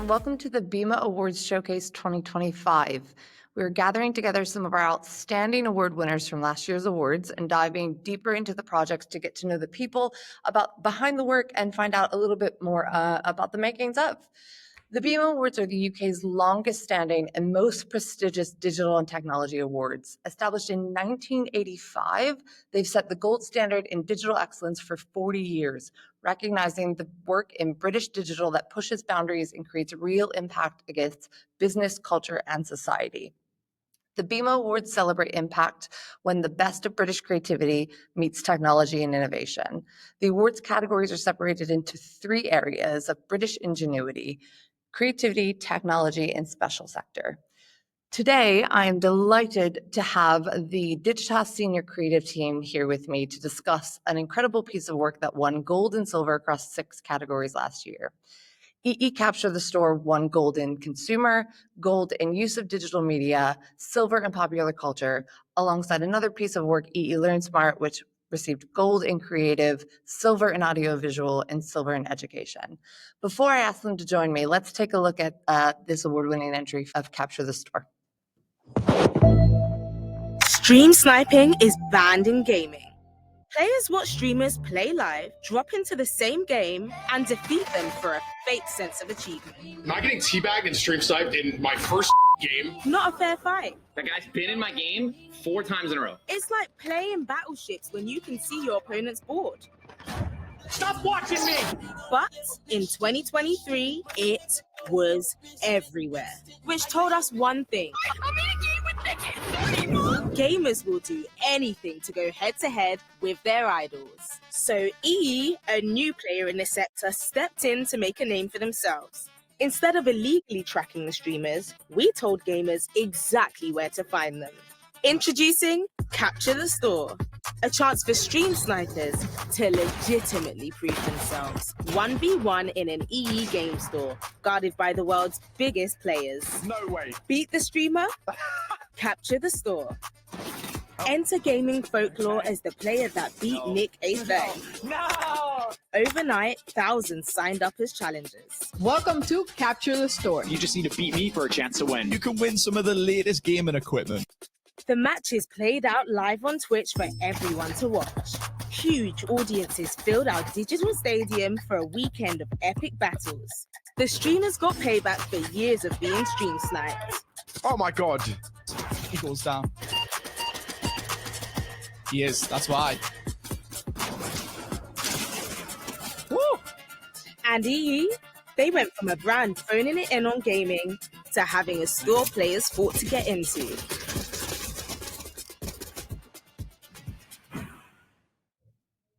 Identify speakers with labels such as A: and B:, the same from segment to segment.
A: and welcome to the BIMA Awards Showcase 2025. We're gathering together some of our outstanding award winners from last year's awards and diving deeper into the projects to get to know the people behind the work and find out a little bit more about the makings of. The BIMA Awards are the UK's longest standing and most prestigious digital and technology awards. Established in 1985, they've set the gold standard in digital excellence for 40 years, recognizing the work in British digital that pushes boundaries and creates real impact against business, culture, and society. The BIMA Awards celebrate impact when the best of British creativity meets technology and innovation. The awards categories are separated into three areas of British ingenuity: creativity, technology, and special sector. Today, I am delighted to have the Digitas senior creative team here with me to discuss an incredible piece of work that won gold and silver across 6 categories last year. Capture the Store won gold in consumer, gold in use of digital media, silver in popular culture, alongside another piece of work, LearnSmart, which received gold in creative, silver in audiovisual, and silver in education. Before I ask them to join me, let's take a look at this award-winning entry of Capture the Store.
B: Stream sniping is banned in gaming. Players watch streamers play live, drop into the same game, and defeat them for a fake sense of achievement.
C: Not getting teabagged and stream sniped in my first game.
B: Not a fair fight.
D: That guy's been in my game 4 times in a row.
B: It's like playing battleships when you can see your opponent's board.
C: Stop watching me!
B: But in 2023, it was everywhere, which told us one thing.
C: I'm in a game with Nick.
B: Gamers will do anything to go head-to-head with their idols. So a new player in the sector, stepped in to make a name for themselves. Instead of illegally tracking the streamers, we told gamers exactly where to find them. Introducing Capture the Store, a chance for stream snipers to legitimately prove themselves. 1v1 in an EE game store, guarded by the world's biggest players.
C: No way.
B: Beat the streamer? Capture the Store. Enter gaming folklore as the player that beat Nick A30.
C: No!
B: Overnight, thousands signed up as challengers.
E: Welcome to Capture the Store.
C: You just need to beat me for a chance to win.
F: You can win some of the latest gaming equipment.
B: The matches played out live on Twitch for everyone to watch. Huge audiences filled our digital stadium for a weekend of epic battles. The streamers got payback for years of being stream sniped.
F: Oh my god.
E: He goes down. He is, that's why.
B: Woo! And they went from a brand phoning it in on gaming to having a store players fought to get into.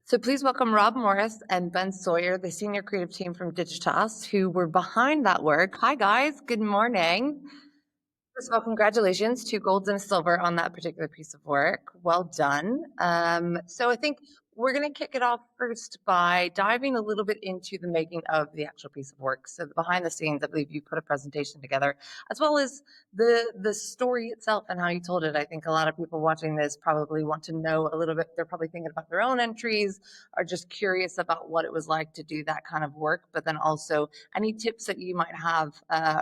A: So please welcome Rob Morris and Ben Sawyer, the senior creative team from Digitas, who were behind that work. Hi, guys. Good morning. First of all, congratulations, 2 golds and a silver on that particular piece of work. Well done. So I think we're going to kick it off first by diving a little bit into the making of the actual piece of work. So behind the scenes, I believe you put a presentation together, as well as the story itself and how you told it. I think a lot of people watching this probably want to know a little bit. They're probably thinking about their own entries, are just curious about what it was like to do that kind of work, but then also any tips that you might have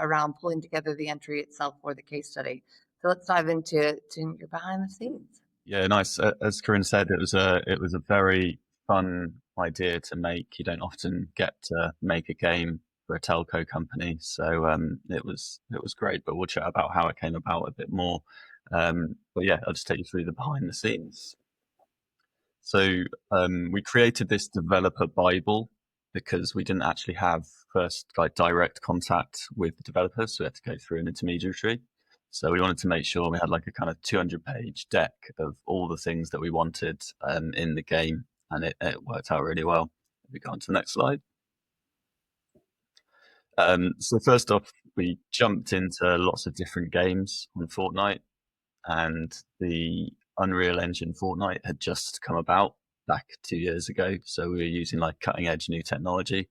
A: around pulling together the entry itself or the case study. So let's dive into your behind the scenes.
G: Yeah, nice. As Corinne said, it was a very fun idea to make. You don't often get to make a game for a telco company, so it was great. But we'll chat about how it came about a bit more. But yeah, I'll just take you through the behind the scenes. So we created this developer Bible because we didn't actually have first direct contact with the developers, so we had to go through an intermediary. So we wanted to make sure we had like a kind of 200-page deck of all the things that we wanted in the game, and it worked out really well. We go on to the next slide. So first off, we jumped into lots of different games on Fortnite, and the Unreal Engine Fortnite had just come about back 2 years ago. So we were using like cutting edge new technology,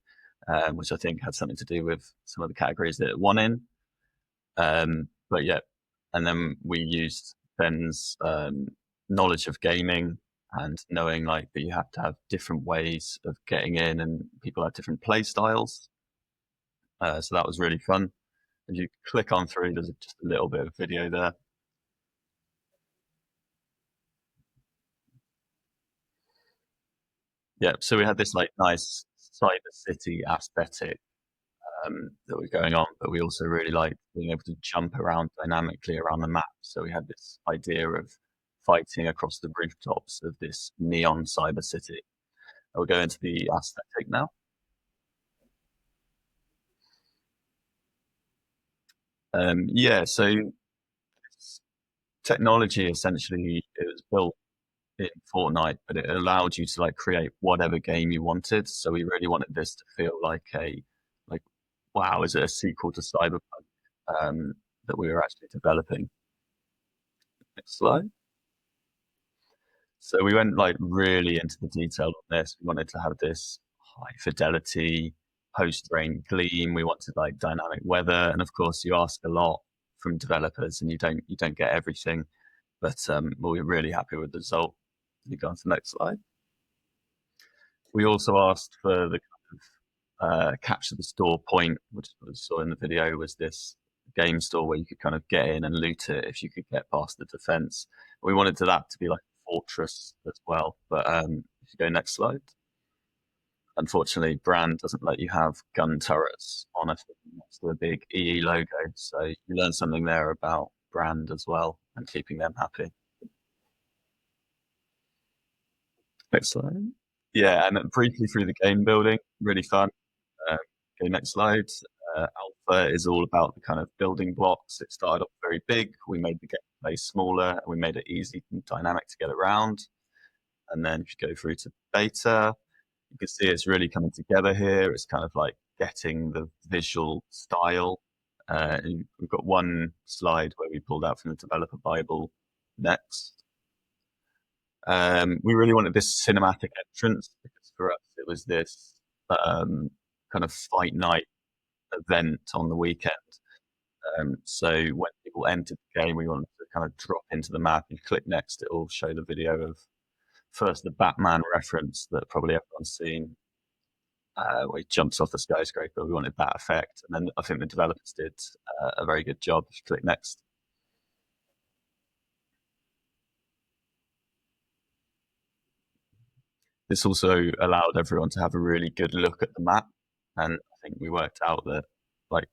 G: which I think had something to do with some of the categories that it won in. But yeah. And then we used Ben's knowledge of gaming and knowing like that you have to have different ways of getting in and people have different play styles. So that was really fun. If you click on through, there's just a little bit of video there. Yeah, so we had this like nice cyber city aesthetic that was going on, but we also really liked being able to jump around dynamically around the map. So we had this idea of fighting across the rooftops of this neon cyber city. I'll go into the aesthetic now. Yeah, so technology essentially it was built in Fortnite, but it allowed you to like create whatever game you wanted. So we really wanted this to feel like wow, is it a sequel to Cyberpunk that we were actually developing? Next slide. So we went like really into the detail on this. We wanted to have this high fidelity post-rain gleam. We wanted like dynamic weather, and of course, you ask a lot from developers, and you don't get everything. But we're really happy with the result. You go on to the next slide. We also asked for the kind of capture the store point, which we saw in the video was this game store where you could kind of get in and loot it if you could get past the defense. We wanted that to be like a fortress as well. But if you go next slide. Unfortunately, Brand doesn't let you have gun turrets on it next to a big EE logo. So you learn something there about Brand as well and keeping them happy. Next slide. Yeah, and briefly through the game building, really fun. Okay, next slide. Alpha is all about the kind of building blocks. It started off very big. We made the gameplay smaller, and we made it easy and dynamic to get around. And then if you go through to beta, you can see it's really coming together here. It's kind of like getting the visual style. We've got one slide where we pulled out from the developer Bible. Next. We really wanted this cinematic entrance because for us it was this kind of fight night event on the weekend. So when people entered the game, we wanted to kind of drop into the map. You click next, it will show the video of first the Batman reference that probably everyone's seen, where he jumps off the skyscraper. We wanted that effect, and then I think the developers did a very good job. If you click next. This also allowed everyone to have a really good look at the map, and I think we worked out that, like,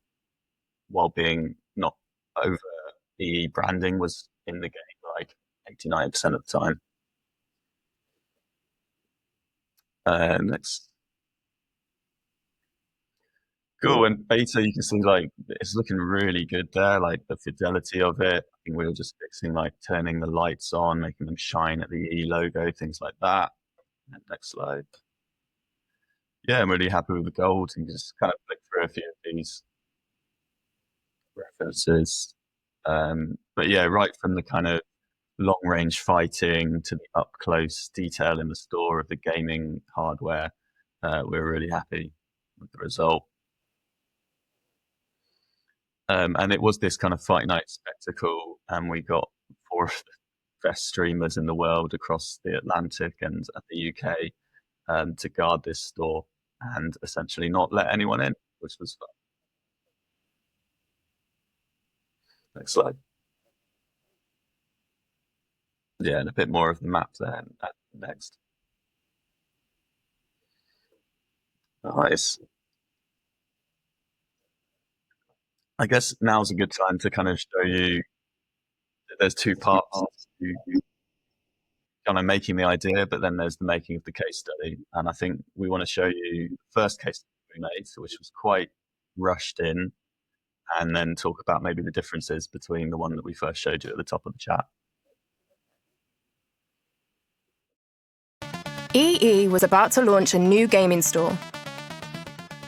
G: while being not over EE branding was in the game like 89% of the time. Next. Cool, and beta, you can see like it's looking really good there, like the fidelity of it. I think we were just fixing like turning the lights on, making them shine at the EE logo, things like that. And next slide. Yeah, I'm really happy with the gold. You can just kind of flick through a few of these references. But yeah, right from the kind of long range fighting to the up close detail in the store of the gaming hardware, we're really happy with the result. And it was this kind of fight night spectacle, and we got 4 of the best streamers in the world across the Atlantic and the UK to guard this store and essentially not let anyone in, which was fun. Next slide. Yeah, and a bit more of the map there. Next. Nice. I guess now's a good time to kind of show you that there's 2 parts to kind of making the idea, but then there's the making of the case study. And I think we want to show you the first case study we made, which was quite rushed in, and then talk about maybe the differences between the one that we first showed you at the top of the chat.
H: EE was about to launch a new gaming store.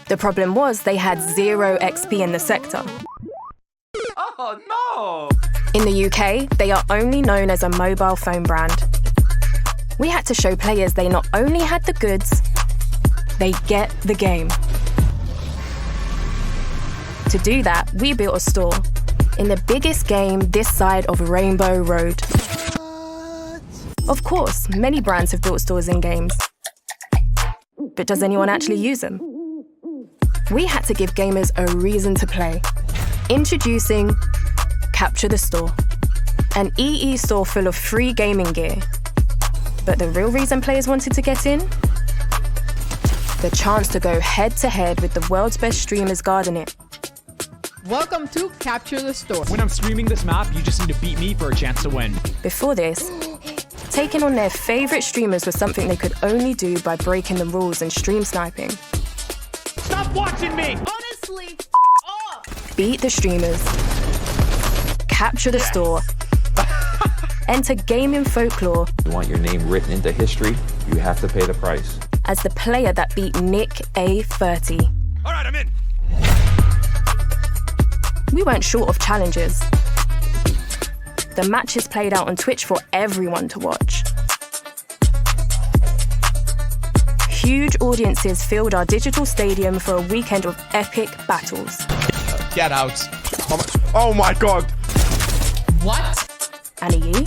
H: The problem was they had 0 XP in the sector.
C: Oh, no!
H: In the UK, they are only known as a mobile phone brand. We had to show players they not only had the goods, they get the game. To do that, we built a store in the biggest game this side of Rainbow Road. Of course, many brands have built stores in games. But does anyone actually use them? We had to give gamers a reason to play. Introducing Capture the Store, an EE store full of free gaming gear. But the real reason players wanted to get in? The chance to go head-to-head with the world's best streamers guarding it.
E: Welcome to Capture the Store.
I: When I'm streaming this map, you just need to beat me for a chance to win.
H: Before this, taking on their favourite streamers was something they could only do by breaking the rules and stream sniping.
I: Stop watching me!
E: Honestly, off!
H: Beat the streamers. Capture the store. Enter gaming folklore.
J: You want your name written into history, you have to pay the price.
H: As the player that beat Nick A30.
C: All right, I'm in.
H: We weren't short of challenges. The matches played out on Twitch for everyone to watch. Huge audiences filled our digital stadium for a weekend of epic battles.
F: Get out.
C: Oh my god.
E: What?
H: And EE,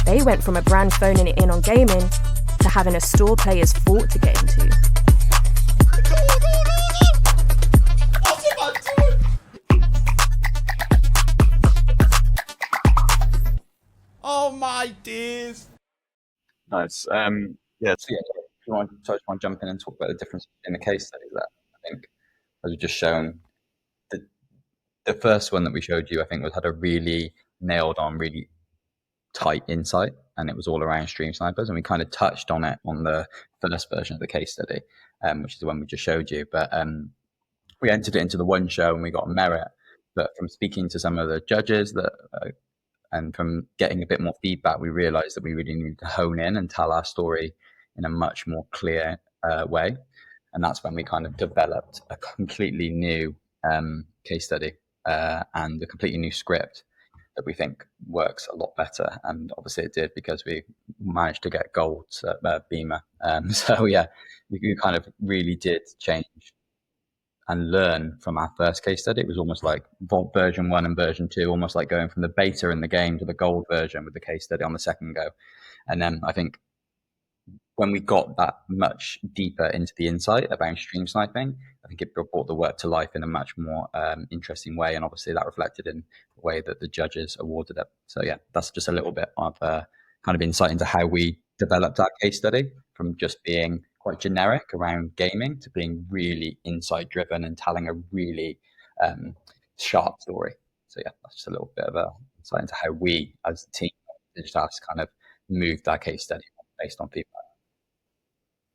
H: they went from a brand phoning it in on gaming to having a store players fought to get into.
F: Oh my days.
G: Nice. Yeah, so yeah, if you want to jump in and talk about the difference in the case studies there, I think, as we've just shown, the first one that we showed you, I think, had a really nailed on, really tight insight, and it was all around stream snipers, and we kind of touched on it on the first version of the case study, which is the one we just showed you. But we entered it into the one show and we got merit. But from speaking to some of the judges and from getting a bit more feedback, we realized that we really needed to hone in and tell our story in a much more clear way. And that's when we kind of developed a completely new case study and a completely new script that we think works a lot better. And obviously it did, because we managed to get gold at BIMA. So yeah, we kind of really did change and learn from our first case study. It was almost like version 1 and version 2, almost like going from the beta in the game to the gold version with the case study on the second go. And then I think when we got that much deeper into the insight about stream sniping, I think it brought the work to life in a much more interesting way. And obviously that reflected in the way that the judges awarded it. So yeah, that's just a little bit of kind of insight into how we developed our case study, from just being quite generic around gaming to being really insight driven and telling a really sharp story. So yeah, that's just a little bit of a insight into how we as a team Digitas kind of moved our case study based on feedback.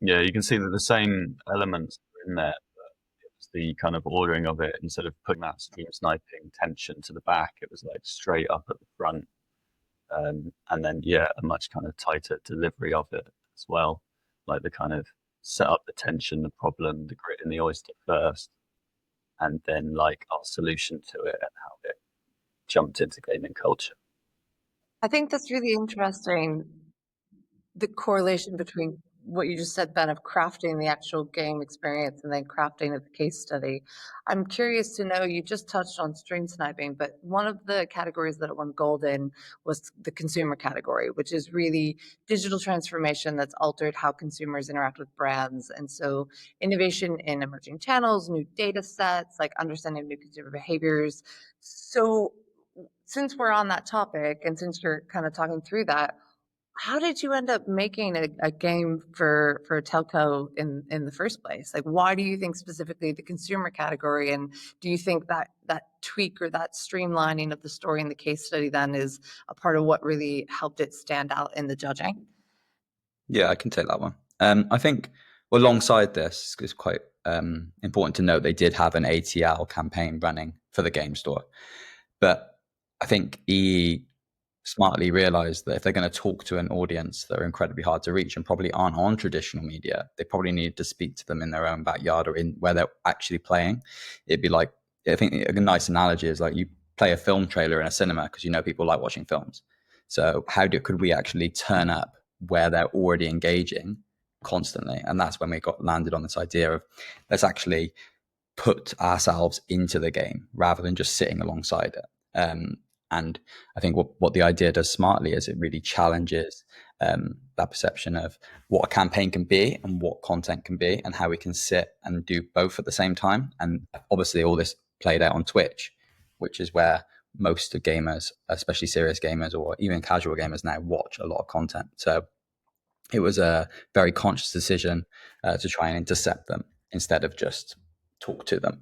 G: Yeah, you can see that the same elements are in there, but it was the kind of ordering of it. Instead of putting that stream sniping tension to the back, it was like straight up at the front. And then, yeah, a much kind of tighter delivery of it as well. Like the kind of set up the tension, the problem, the grit in the oyster first, and then like our solution to it and how it jumped into gaming culture.
A: I think that's really interesting, the correlation between what you just said, Ben, of crafting the actual game experience and then crafting of the case study. I'm curious to know, you just touched on stream sniping, but one of the categories that it won gold in was the consumer category, which is really digital transformation that's altered how consumers interact with brands. And so innovation in emerging channels, new data sets, like understanding new consumer behaviors. So since we're on that topic, and since you're kind of talking through that, how did you end up making a game for a telco in the first place? Like, why do you think specifically the consumer category? And do you think that tweak or that streamlining of the story in the case study then is a part of what really helped it stand out in the judging?
K: Yeah, I can take that one. I think alongside this, it's quite important to note they did have an ATL campaign running for the game store. But I think EE smartly realized that if they're going to talk to an audience that are incredibly hard to reach and probably aren't on traditional media, they probably need to speak to them in their own backyard or in where they're actually playing. It'd be like, I think a nice analogy is like you play a film trailer in a cinema because you know people like watching films. So could we actually turn up where they're already engaging constantly? And that's when we landed on this idea of let's actually put ourselves into the game rather than just sitting alongside it. And I think what the idea does smartly is it really challenges that perception of what a campaign can be and what content can be, and how we can sit and do both at the same time. And obviously all this played out on Twitch, which is where most of gamers, especially serious gamers or even casual gamers now, watch a lot of content. So it was a very conscious decision to try and intercept them instead of just talk to them.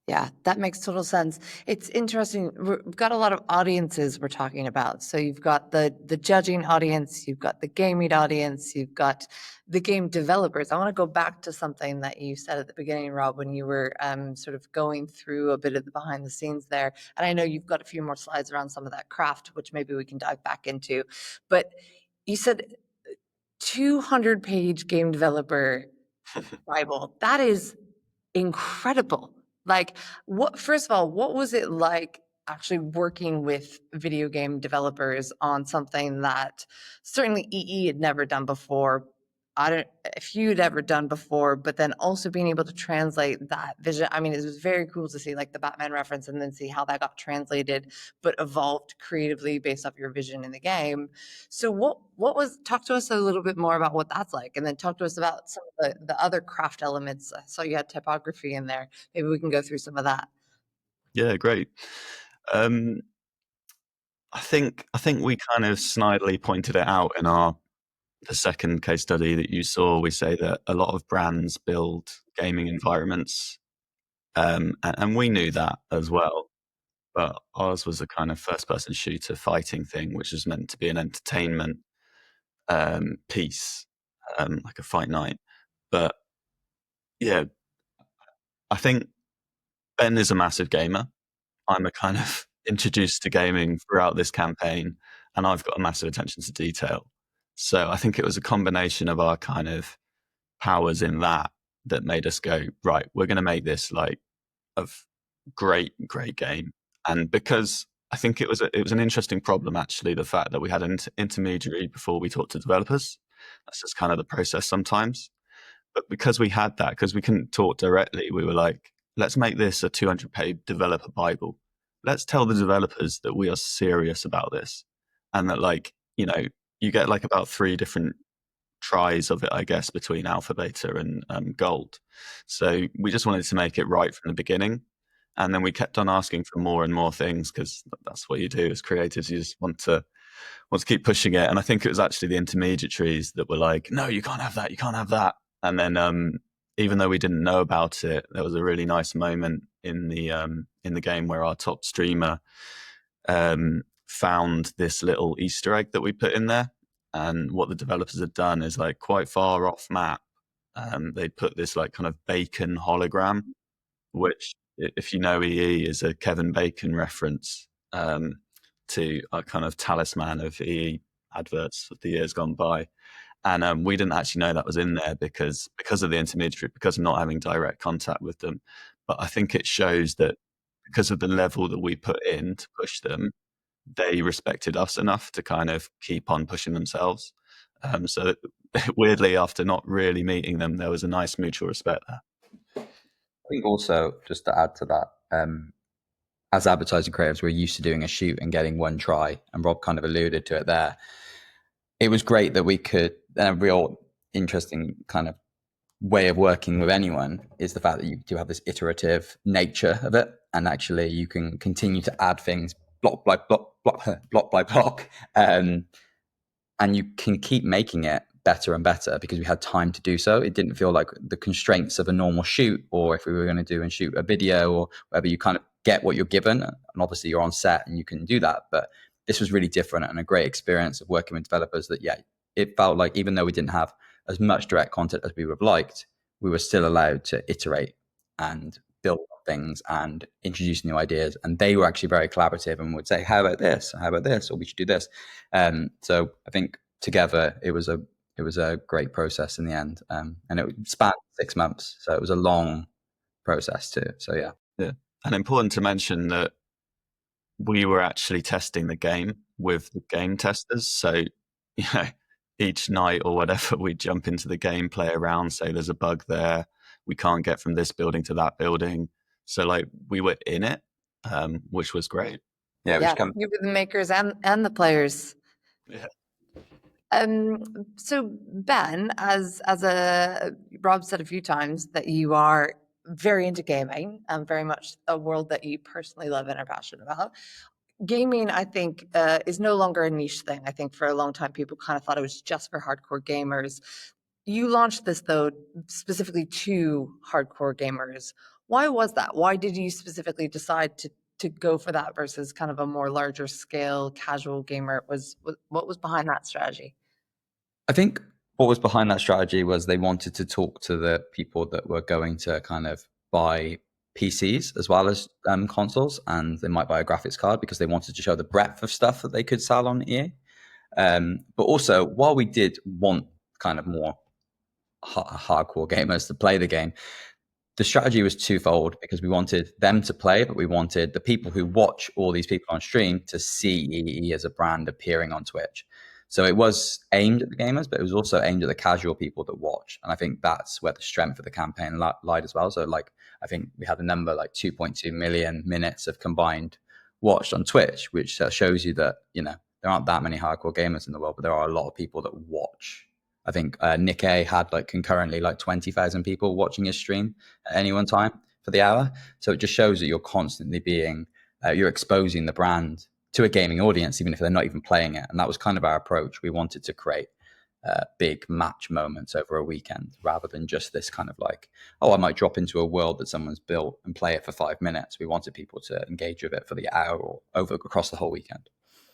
A: Yeah, that makes total sense. It's interesting. We've got a lot of audiences we're talking about. So you've got the judging audience, you've got the gaming audience, you've got the game developers. I want to go back to something that you said at the beginning, Rob, when you were sort of going through a bit of the behind the scenes there. And I know you've got a few more slides around some of that craft, which maybe we can dive back into. But you said 200-page game developer Bible. That is incredible. Like, first of all, what was it like actually working with video game developers on something that certainly EE had never done before? I don't if you'd ever done before, but then also being able to translate that vision. I mean, it was very cool to see like the Batman reference and then see how that got translated, but evolved creatively based off your vision in the game. So talk to us a little bit more about what that's like, and then talk to us about some of the other craft elements. I saw you had typography in there. Maybe we can go through some of that.
G: Yeah, great. I think we kind of snidely pointed it out in the second case study that you saw. We say that a lot of brands build gaming environments, and we knew that as well. But ours was a kind of first-person shooter fighting thing, which is meant to be an entertainment piece, like a fight night. But yeah, I think Ben is a massive gamer. I'm a kind of introduced to gaming throughout this campaign, and I've got a massive attention to detail. So I think it was a combination of our kind of powers in that made us go, right, we're going to make this like a great game. And because I think it was an interesting problem, actually, the fact that we had an intermediary before we talked to developers. That's just kind of the process sometimes. But because we had that, because we couldn't talk directly, we were like, let's make this a 200-page developer Bible. Let's tell the developers that we are serious about this, and that, like, you know, you get like about 3 different tries of it, I guess, between alpha, beta, and gold. So we just wanted to make it right from the beginning. And then we kept on asking for more and more things, because that's what you do as creatives. You just want to keep pushing it. And I think it was actually the intermediaries that were like, no, you can't have that. You can't have that. And then even though we didn't know about it, there was a really nice moment in the game where our top streamer found this little Easter egg that we put in there. And what the developers had done is, like, quite far off map, they put this like kind of bacon hologram, which, if you know EE, is a Kevin Bacon reference to a kind of talisman of EE adverts of the years gone by. And we didn't actually know that was in there because of the intermediary, because of not having direct contact with them. But I think it shows that because of the level that we put in to push them, they respected us enough to kind of keep on pushing themselves. So weirdly, after not really meeting them, there was a nice mutual respect there.
K: I think also, just to add to that, as advertising creatives, we're used to doing a shoot and getting one try, and Rob kind of alluded to it there. It was great that we could, a real interesting kind of way of working with anyone is the fact that you do have this iterative nature of it, and actually you can continue to add things block by block, and you can keep making it better and better because we had time to do so. It didn't feel like the constraints of a normal shoot, or if we were going to shoot a video or whatever, you kind of get what you're given, and obviously you're on set and you can do that. But this was really different and a great experience of working with developers that, yeah, it felt like even though we didn't have as much direct content as we would have liked, we were still allowed to iterate and build things and introduce new ideas. And they were actually very collaborative and would say, how about this? How about this? Or we should do this. So I think together it was a great process in the end. And it spanned 6 months. So it was a long process too. So yeah.
G: Yeah. And important to mention that we were actually testing the game with the game testers. So, you know, each night or whatever, we'd jump into the game, play around, say there's a bug there, we can't get from this building to that building. So, like, we were in it, which was great.
A: Yeah, you were the makers and the players.
G: Yeah.
A: So Ben, as Rob said a few times that you are very into gaming, very much a world that you personally love and are passionate about. Gaming, I think, is no longer a niche thing. I think for a long time, people kind of thought it was just for hardcore gamers. You launched this, though, specifically to hardcore gamers. Why was that? Why did you specifically decide to go for that versus kind of a more larger scale casual gamer? What was behind that strategy?
K: I think what was behind that strategy was they wanted to talk to the people that were going to kind of buy PCs as well as consoles, and they might buy a graphics card because they wanted to show the breadth of stuff that they could sell on EA. But also, while we did want kind of more hardcore gamers to play the game, the strategy was twofold because we wanted them to play, but we wanted the people who watch all these people on stream to see EE as a brand appearing on Twitch. So it was aimed at the gamers, but it was also aimed at the casual people that watch. And I think that's where the strength of the campaign lied as well. So like, I think we had a number like 2.2 million minutes of combined watched on Twitch, which shows you that, you know, there aren't that many hardcore gamers in the world, but there are a lot of people that watch. I think Nick A had like concurrently like 20,000 people watching his stream at any one time for the hour. So it just shows that you're constantly being, you're exposing the brand to a gaming audience, even if they're not even playing it. And that was kind of our approach. We wanted to create big match moments over a weekend rather than just this kind of like, oh, I might drop into a world that someone's built and play it for 5 minutes. We wanted people to engage with it for the hour or across the whole weekend.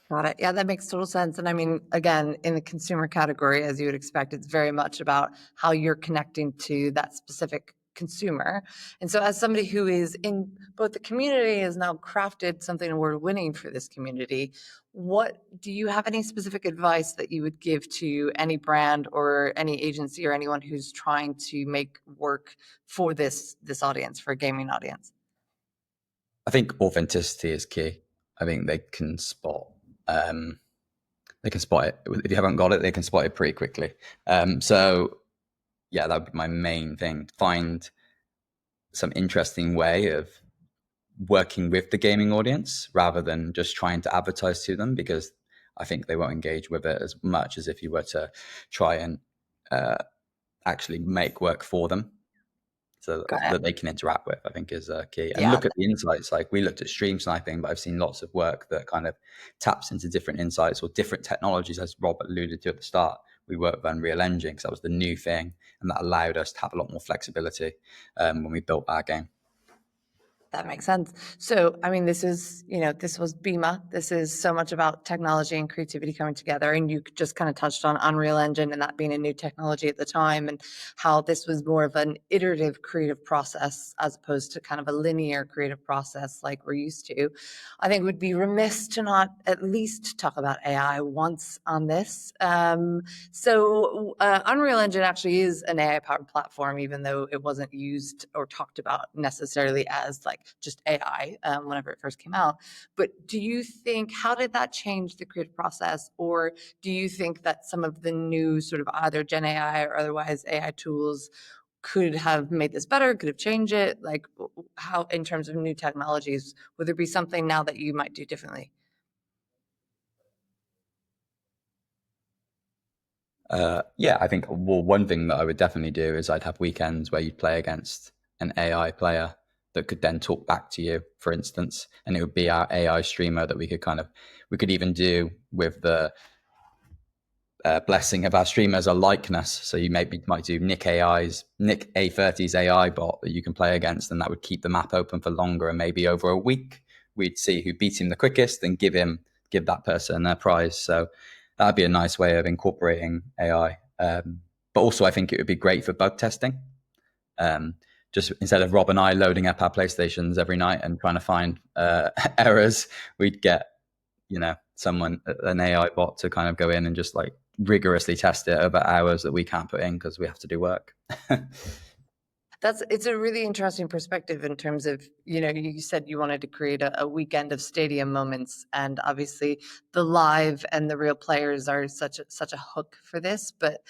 A: Got it. Yeah, that makes total sense. And I mean, again, in the consumer category, as you would expect, it's very much about how you're connecting to that specific consumer. And so as somebody who is in both the community has now crafted something award-winning for this community, what do you have any specific advice that you would give to any brand or any agency or anyone who's trying to make work for this audience, for a gaming audience?
K: I think authenticity is key. I think they can spot it. If you haven't got it, they can spot it pretty quickly. So yeah, that would be my main thing. Find some interesting way of working with the gaming audience rather than just trying to advertise to them, because I think they won't engage with it as much as if you were to try and actually make work for them so that they can interact with, I think is key. And look at the insights. Like we looked at stream sniping, but I've seen lots of work that kind of taps into different insights or different technologies, as Rob alluded to at the start. We worked with Unreal Engine because that was the new thing, and that allowed us to have a lot more flexibility when we built our game.
A: That makes sense. So, I mean, this was BIMA. This is so much about technology and creativity coming together. And you just kind of touched on Unreal Engine and that being a new technology at the time, and how this was more of an iterative creative process as opposed to kind of a linear creative process like we're used to. I think it would be remiss to not at least talk about AI once on this. So Unreal Engine actually is an AI-powered platform, even though it wasn't used or talked about necessarily as like just AI whenever it first came out. But do you think, how did that change the creative process? Or do you think that some of the new sort of either Gen AI or otherwise AI tools could have made this better, could have changed it? Like how, in terms of new technologies, would there be something now that you might do differently?
K: Yeah, I think one thing that I would definitely do is I'd have weekends where you'd play against an AI player that could then talk back to you, for instance, and it would be our AI streamer that we could even do with the blessing of our streamers a likeness. So you might do Nick A30's AI bot that you can play against, and that would keep the map open for longer, and maybe over a week we'd see who beat him the quickest and give that person a prize. So that'd be a nice way of incorporating AI. But also I think it would be great for bug testing. Just instead of Rob and I loading up our PlayStations every night and trying to find errors, we'd get, an AI bot to kind of go in and just like rigorously test it over hours that we can't put in because we have to do work.
A: It's a really interesting perspective in terms of, you said you wanted to create a weekend of stadium moments, and obviously the live and the real players are such a hook for this, but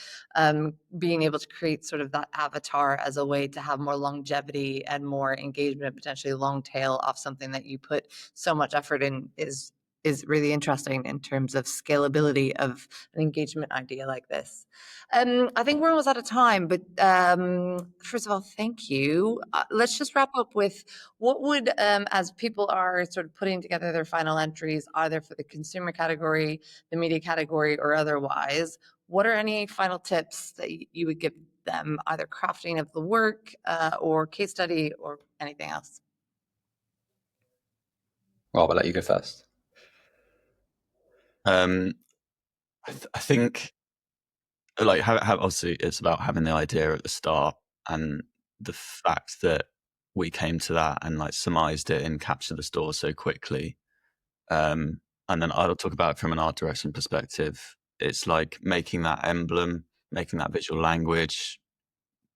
A: being able to create sort of that avatar as a way to have more longevity and more engagement, potentially long tail off something that you put so much effort in is is really interesting in terms of scalability of an engagement idea like this. I think we're almost out of time, but first of all, thank you. Let's just wrap up with what would, as people are sort of putting together their final entries, either for the consumer category, the media category, or otherwise, what are any final tips that you would give them, either crafting of the work or case study or anything else?
K: Rob, I'll let you go first.
G: I think, like, obviously it's about having the idea at the start, and the fact that we came to that and like surmised it and captured the store so quickly. And then I'll talk about it from an art direction perspective. It's like making that emblem, making that visual language.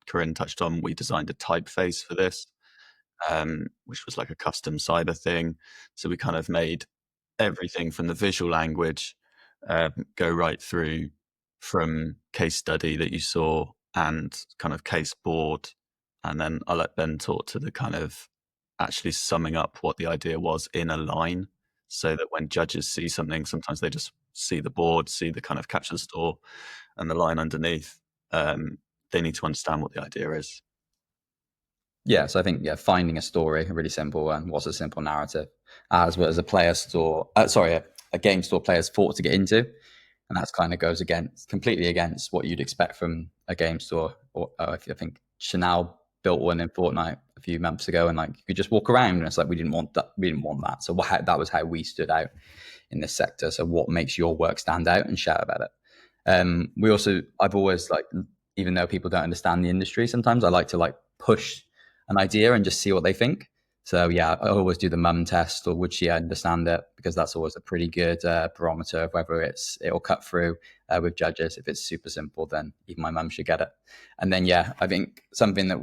G: Corinne touched on, we designed a typeface for this, which was like a custom cyber thing. So we kind of made everything from the visual language go right through from case study that you saw and kind of case board. And then I'll let Ben talk to the kind of actually summing up what the idea was in a line, so that when judges see something, sometimes they just see the board, see the kind of capture the store and the line underneath. They need to understand what the idea is.
K: Yeah, so I think finding a story, a really simple one. What's a simple narrative? As well as a player store, a game store players fought to get into, and that's kind of goes completely against what you'd expect from a game store. Or I think Chanel built one in Fortnite a few months ago, and like you could just walk around, and it's like we didn't want that. So that was how we stood out in this sector. So what makes your work stand out, and shout about it. I've always, like, even though people don't understand the industry, sometimes I like to like push an idea and just see what they think. So yeah, I always do the mum test, or would she understand it? Because that's always a pretty good barometer of whether it'll cut through with judges. If it's super simple, then even my mum should get it. And then I think something that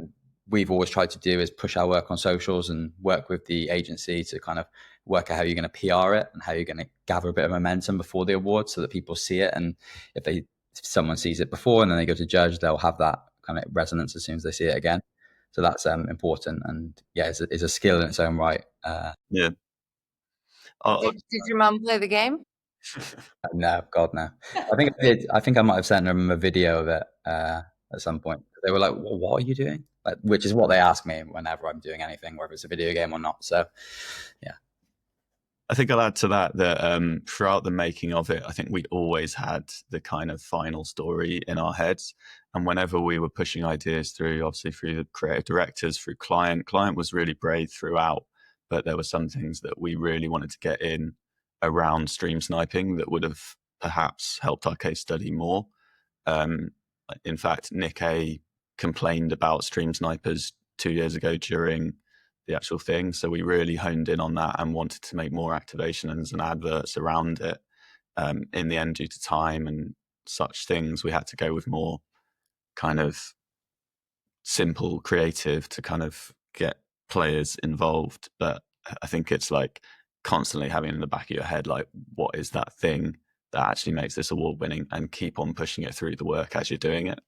K: we've always tried to do is push our work on socials and work with the agency to kind of work out how you're going to PR it and how you're going to gather a bit of momentum before the award, so that people see it. And if someone sees it before and then they go to judge, they'll have that kind of resonance as soon as they see it again. So that's important, and it's a skill in its own right.
G: Yeah.
A: Did your mum play the game?
K: No, God, no. I think I did. I think I might have sent them a video of it at some point. They were like, well, "What are you doing?" Which is what they ask me whenever I'm doing anything, whether it's a video game or not. So, yeah.
G: I think I'll add to that throughout the making of it, I think we'd always had the kind of final story in our heads. And whenever we were pushing ideas through, obviously through the creative directors, through client was really brave throughout. But there were some things that we really wanted to get in around stream sniping that would have perhaps helped our case study more. In fact, Nick A complained about stream snipers 2 years ago during the actual thing. So we really honed in on that and wanted to make more activations and adverts around it. In the end, due to time and such things, we had to go with more kind of simple creative to kind of get players involved. But I think it's like constantly having in the back of your head, like, what is that thing that actually makes this award winning, and keep on pushing it through the work as you're doing it.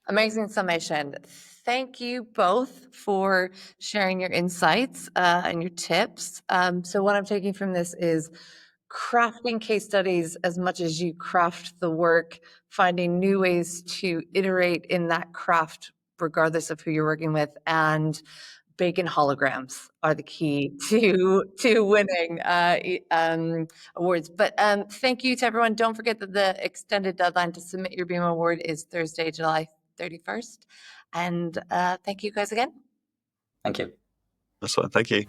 A: Amazing summation. Thank you both for sharing your insights and your tips. So what I'm taking from this is crafting case studies as much as you craft the work, finding new ways to iterate in that craft, regardless of who you're working with, and bacon holograms are the key to winning awards. But thank you to everyone. Don't forget that the extended deadline to submit your BIMA award is Thursday, July 31st. And thank you guys again.
K: Thank you.
G: That's fine. Thank you.